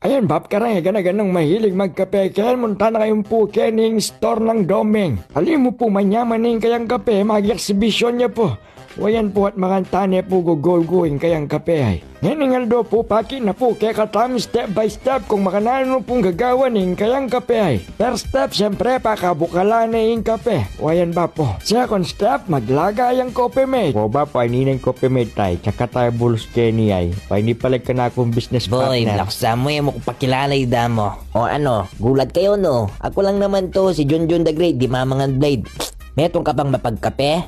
Ayan, bab, karang ganang mahilig magkape. Kaya munta na kayong po kening store ng Domeng. Alim mo po manyaman ning kayang kape, mag-exhibition niya po. Wayan po at makantane po gugol-going kayang kape ay. Ngayon do po paki na po kaya katami step by step kung makanano pong gagawa ning kayang kape ay. First step, siyempre pakabukala na yung kape. Wayan ba po. Second step, maglaga yung coffee mate. O ba pa, ininang coffee mate tayo. Tsaka tayo bulos Kenny ay. Pa hindi palag ka na akong business Boy, partner. laksa mo yung makapakilala yung damo. O ano, gulat kayo no? Ako lang naman to, si Junjun the Great, di Mamangan Blade. Metong ka bang mapagkape?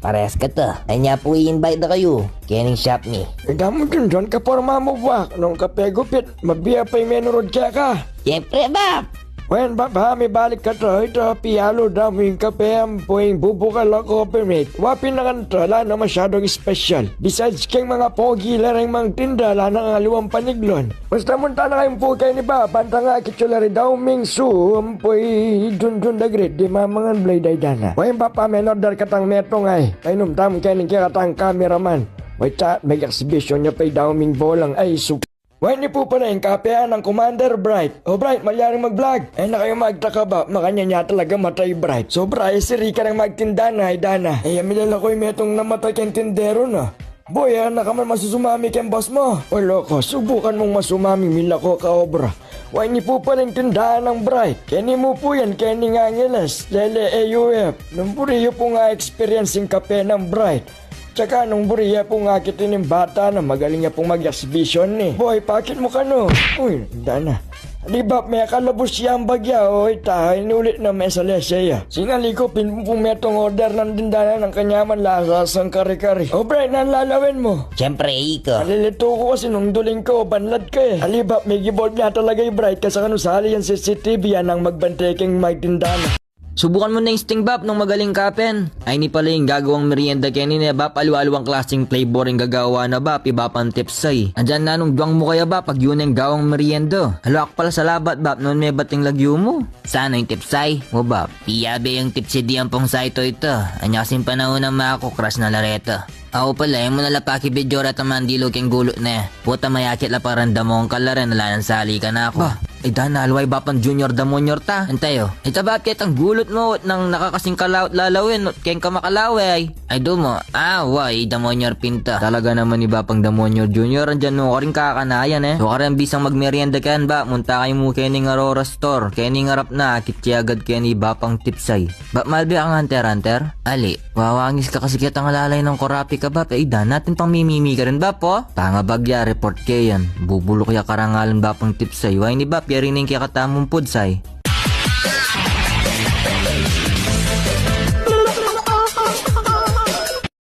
Parehas ka to. Ay niya po i-invite na kayo. Kening shop me. Damo dun doon ka porma mo ba? Nung kape gupit, mabiya pa yung menurod kaya ka. Siyempre, Bab! Wen ba may balik ka to, ito piyalo damo yung kape ang puwing bubukal ako permit. Wapin na kanto, la na masyadong special. Besides keng mga pogi larang mga tinda, la na nga luwang paniglon. Basta munta na kayong pukay ni ba, banta nga kitsulari daw ming su, ang puwi dun the great, di mamangan blade ay dana. Wen ba pa may order katang metong ay, kainom tam kaning kaya katang cameraman. Wait sa, may exhibition niya pa'y daw ming bolang ay super. Why ni po pala yung kapean ng Commander Bright? O Bright, malyaring mag-vlog. Ay na kayo magtaka ba? Makanya niya talaga matay Bright. So Bright, si Rika nang magtinda na, ay dana. Ay amilala ko yung metong namatay kang tindero na. Boy, na ka man masusumami kang boss mo. O loko, subukan mong masumami mila ko ka obra. Why ni po pala yung tindahan ng Bright? Kenny mo po yan, Kenny Angeles, Lele AUF. Nung puriyo po nga experience yung kape ng Bright. Tsaka nung buriya po nga kitin yung bata na magaling niya pong mag-exhibition ni. Boy, pakit mo ka no? Uy, dana. Di ba may kalabos siyang bagya o ita, inulit na may salesya. Singali ko pinpumetong order ng dindana ng kanyaman lasas ang kari-kari. O Brian, nalalawin mo. Siyempre, iko. Nalilito ko kasi nung duling ko, banlad ka eh. Alibap, may gibold niya talaga yung Bright kasi kano sali yan CCTV yan ang magbanteking magtindana. Subukan mo na yung Sting Bap nung magaling kapen. Ay ni pala yung gagawang merienda Kenny na Bap, aliw-aliwang klaseng flavor yung gagawa na Bap, iba pang tips ay. Andyan na nung duwang mo kaya Bap, pag yun yung gawang merienda. Halak pala sa labat Bap, noon may bating lagyo mo. Sana yung tipsay? O Bab, iyabe yung tipsy diyan pong saito ito. Anya kasing panahon na makakukras na lareto. Ako pala, yung mo nalapaki video rata mandilog yung gulo na. Puta mayakit la parang damong kalaren, nalanan sali ka na ako. Ba, ay dana, alway Bapang junior damonyor ta. Antayo, Ito ba't kahit ang gulot mo at nang nakakasing kalawat lalawin at kayang kamakalaway. ay dumo, way, damonyor pinta. Talaga naman ni Bapang Damonyor Junior, andyan mo ka rin kakanayan eh. So ka rin bisang magmerienda ka ba, munta kayo mo kening Aurora Store, kening harap na, kityagad keni Bapang Tipsay. Ba, malbi ang hunter-hunter? Ali, Wawangis ka kasi kitang alalay ng korapi ka ba? Ida natin pang mimimi ka rin ba po? Tanga bagya, report kayo yan. Bubulok ya karangalan ba pang tipsay? Why ni ba? Piarining kaya katamong pudsay.